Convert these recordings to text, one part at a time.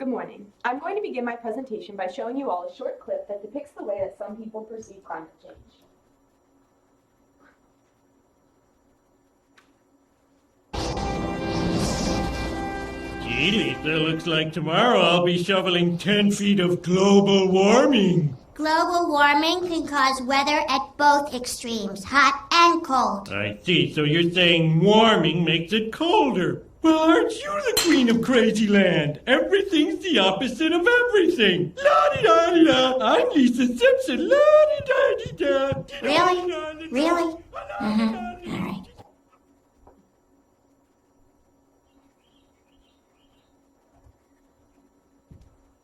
Good morning. I'm going to begin my presentation by showing you all a short clip that depicts the way that some people perceive climate change. Gee, Lisa, looks like tomorrow I'll be shoveling 10 feet of global warming. Global warming can cause weather at both extremes, hot and cold. I see, so you're saying warming makes it colder. Well, aren't you the queen of crazy land? Everything's the opposite of everything. La-di-da-di-da. I'm Lisa Simpson. La-di-da-di-da. Really? Really? All right.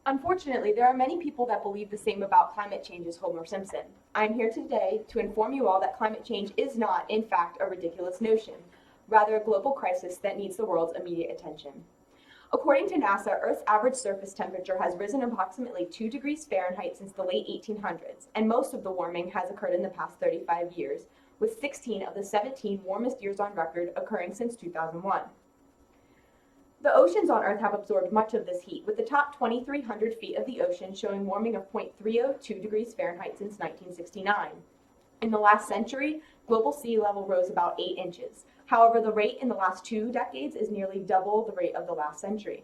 Unfortunately, there are many people that believe the same about climate change as Homer Simpson. I'm here today to inform you all that climate change is not, in fact, a ridiculous notion, rather a global crisis that needs the world's immediate attention. According to NASA, Earth's average surface temperature has risen approximately 2 degrees Fahrenheit since the late 1800s, and most of the warming has occurred in the past 35 years, with 16 of the 17 warmest years on record occurring since 2001. The oceans on Earth have absorbed much of this heat, with the top 2,300 feet of the ocean showing warming of 0.302 degrees Fahrenheit since 1969. In the last century, global sea level rose about 8 inches. However, the rate in the last 2 decades is nearly double the rate of the last century.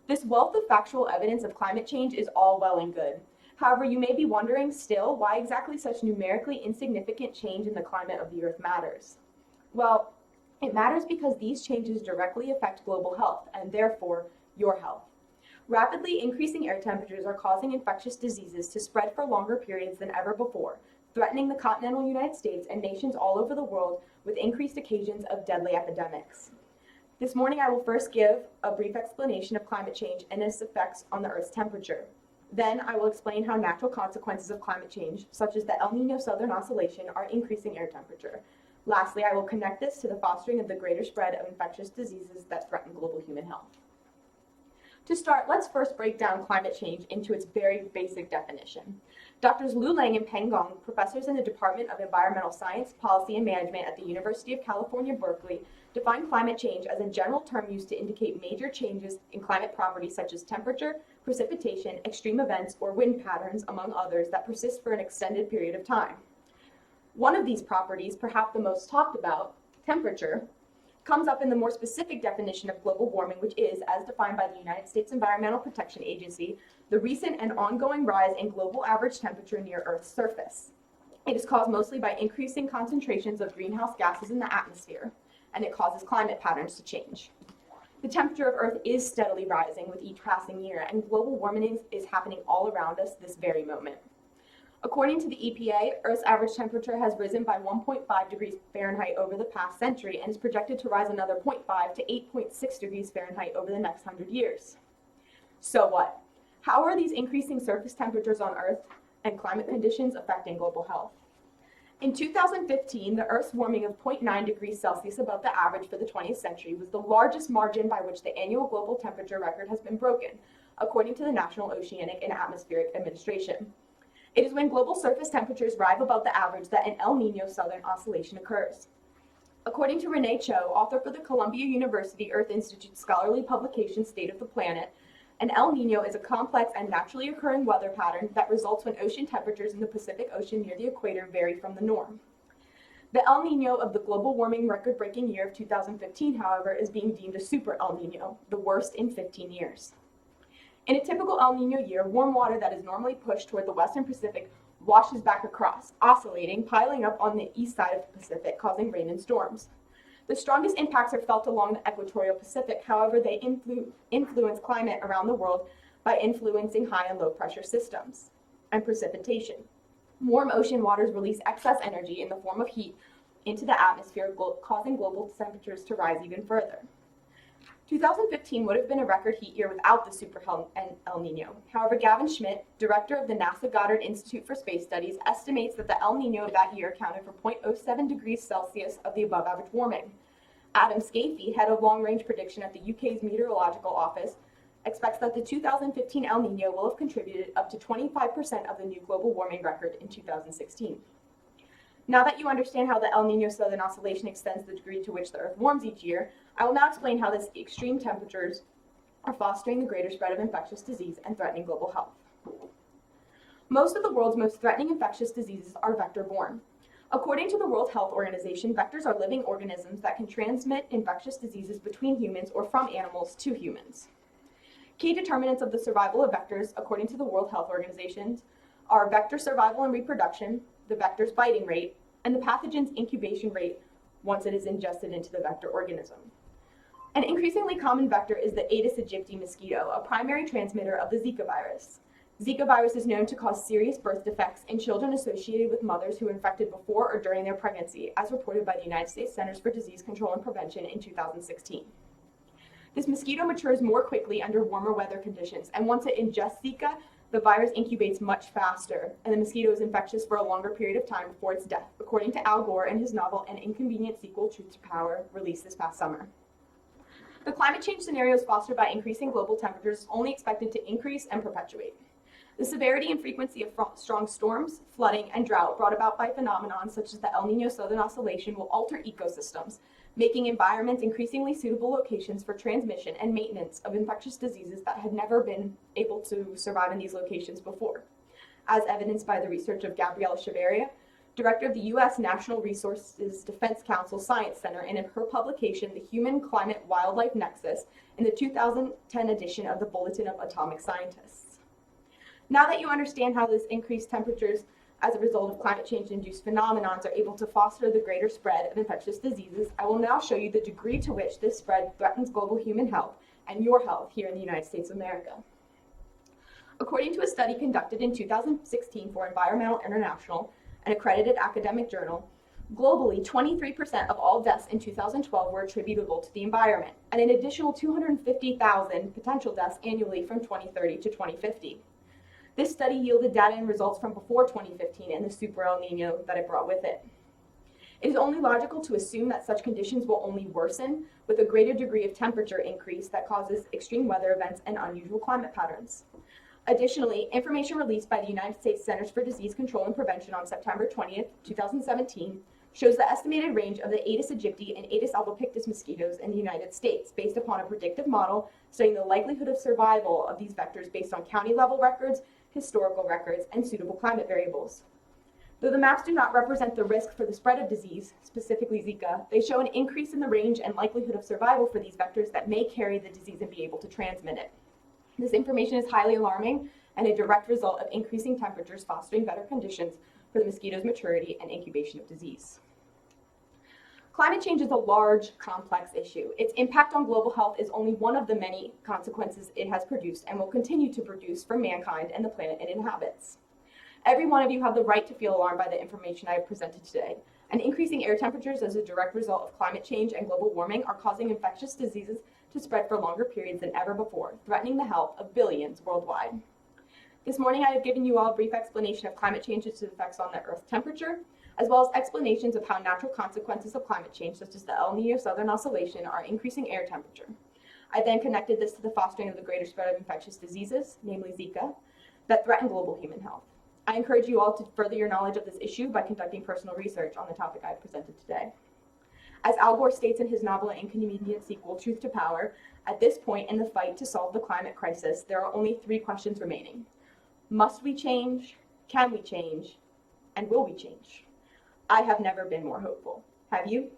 This wealth of factual evidence of climate change is all well and good. However, you may be wondering still why exactly such numerically insignificant change in the climate of the Earth matters. Well, it matters because these changes directly affect global health and therefore your health. Rapidly increasing air temperatures are causing infectious diseases to spread for longer periods than ever before, threatening the continental United States and nations all over the world with increased occasions of deadly epidemics. This morning I will first give a brief explanation of climate change and its effects on the Earth's temperature. Then I will explain how natural consequences of climate change, such as the El Niño Southern Oscillation, are increasing air temperature. Lastly, I will connect this to the fostering of the greater spread of infectious diseases that threaten global human health. To start, let's first break down climate change into its very basic definition. Doctors Lu Lang and Peng Gong, professors in the Department of Environmental Science, Policy, and Management at the University of California, Berkeley, define climate change as a general term used to indicate major changes in climate properties such as temperature, precipitation, extreme events, or wind patterns, among others, that persist for an extended period of time. One of these properties, perhaps the most talked about, temperature, comes up in the more specific definition of global warming, which is, as defined by the United States Environmental Protection Agency, the recent and ongoing rise in global average temperature near Earth's surface. It is caused mostly by increasing concentrations of greenhouse gases in the atmosphere, and it causes climate patterns to change. The temperature of Earth is steadily rising with each passing year, and global warming is happening all around us this very moment. According to the EPA, Earth's average temperature has risen by 1.5 degrees Fahrenheit over the past century and is projected to rise another 0.5 to 8.6 degrees Fahrenheit over the next 100 years. So what? How are these increasing surface temperatures on Earth and climate conditions affecting global health? In 2015, the Earth's warming of 0.9 degrees Celsius above the average for the 20th century was the largest margin by which the annual global temperature record has been broken, according to the National Oceanic and Atmospheric Administration. It is when global surface temperatures rise above the average that an El Niño Southern Oscillation occurs. According to Renee Cho, author for the Columbia University Earth Institute scholarly publication State of the Planet, an El Niño is a complex and naturally occurring weather pattern that results when ocean temperatures in the Pacific Ocean near the equator vary from the norm. The El Niño of the global warming record-breaking year of 2015, however, is being deemed a super El Niño, the worst in 15 years. In a typical El Niño year, warm water that is normally pushed toward the western Pacific washes back across, oscillating, piling up on the east side of the Pacific, causing rain and storms. The strongest impacts are felt along the equatorial Pacific. However, they influence climate around the world by influencing high and low pressure systems and precipitation. Warm ocean waters release excess energy in the form of heat into the atmosphere, causing global temperatures to rise even further. 2015 would have been a record heat year without the super El Niño. However, Gavin Schmidt, director of the NASA Goddard Institute for Space Studies, estimates that the El Niño of that year accounted for 0.07 degrees Celsius of the above average warming. Adam Scafee, head of long-range prediction at the UK's Meteorological Office, expects that the 2015 El Niño will have contributed up to 25% of the new global warming record in 2016. Now that you understand how the El Niño Southern Oscillation extends the degree to which the Earth warms each year, I will now explain how this extreme temperatures are fostering the greater spread of infectious disease and threatening global health. Most of the world's most threatening infectious diseases are vector-borne. According to the World Health Organization, vectors are living organisms that can transmit infectious diseases between humans or from animals to humans. Key determinants of the survival of vectors, according to the World Health Organization, are vector survival and reproduction, the vector's biting rate, and the pathogen's incubation rate once it is ingested into the vector organism. An increasingly common vector is the Aedes aegypti mosquito, a primary transmitter of the Zika virus. Zika virus is known to cause serious birth defects in children associated with mothers who were infected before or during their pregnancy, as reported by the United States Centers for Disease Control and Prevention in 2016. This mosquito matures more quickly under warmer weather conditions, and once it ingests Zika, the virus incubates much faster, and the mosquito is infectious for a longer period of time before its death, according to Al Gore in his novel An Inconvenient Sequel, Truth to Power, released this past summer. The climate change scenarios fostered by increasing global temperatures is only expected to increase and perpetuate. The severity and frequency of strong storms, flooding, and drought brought about by phenomena such as the El Niño Southern Oscillation will alter ecosystems, making environments increasingly suitable locations for transmission and maintenance of infectious diseases that had never been able to survive in these locations before, as evidenced by the research of Gabriela Chavarria, director of the U.S. National Resources Defense Council Science Center, and in her publication, The Human Climate Wildlife Nexus, in the 2010 edition of the Bulletin of Atomic Scientists. Now that you understand how this increased temperatures as a result of climate change-induced phenomena are able to foster the greater spread of infectious diseases, I will now show you the degree to which this spread threatens global human health and your health here in the United States of America. According to a study conducted in 2016 for Environmental International, an accredited academic journal, globally 23% of all deaths in 2012 were attributable to the environment, and an additional 250,000 potential deaths annually from 2030 to 2050. This study yielded data and results from before 2015 and the Super El Nino that it brought with it. It is only logical to assume that such conditions will only worsen with a greater degree of temperature increase that causes extreme weather events and unusual climate patterns. Additionally, information released by the United States Centers for Disease Control and Prevention on September 20th, 2017, shows the estimated range of the Aedes aegypti and Aedes albopictus mosquitoes in the United States based upon a predictive model studying the likelihood of survival of these vectors based on county-level records, historical records, and suitable climate variables. Though the maps do not represent the risk for the spread of disease, specifically Zika, they show an increase in the range and likelihood of survival for these vectors that may carry the disease and be able to transmit it. This information is highly alarming and a direct result of increasing temperatures fostering better conditions for the mosquito's maturity and incubation of disease. Climate change is a large, complex issue. Its impact on global health is only one of the many consequences it has produced and will continue to produce for mankind and the planet it inhabits. Every one of you have the right to feel alarmed by the information I have presented today, and increasing air temperatures as a direct result of climate change and global warming are causing infectious diseases to spread for longer periods than ever before, threatening the health of billions worldwide. This morning I have given you all a brief explanation of climate change's effects on the Earth's temperature, as well as explanations of how natural consequences of climate change, such as the El Niño Southern Oscillation, are increasing air temperature. I then connected this to the fostering of the greater spread of infectious diseases, namely Zika, that threaten global human health. I encourage you all to further your knowledge of this issue by conducting personal research on the topic I have presented today. As Al Gore states in his novel An Inconvenient Sequel, Truth to Power, at this point in the fight to solve the climate crisis, there are only 3 questions remaining. Must we change? Can we change? And will we change? I have never been more hopeful. Have you?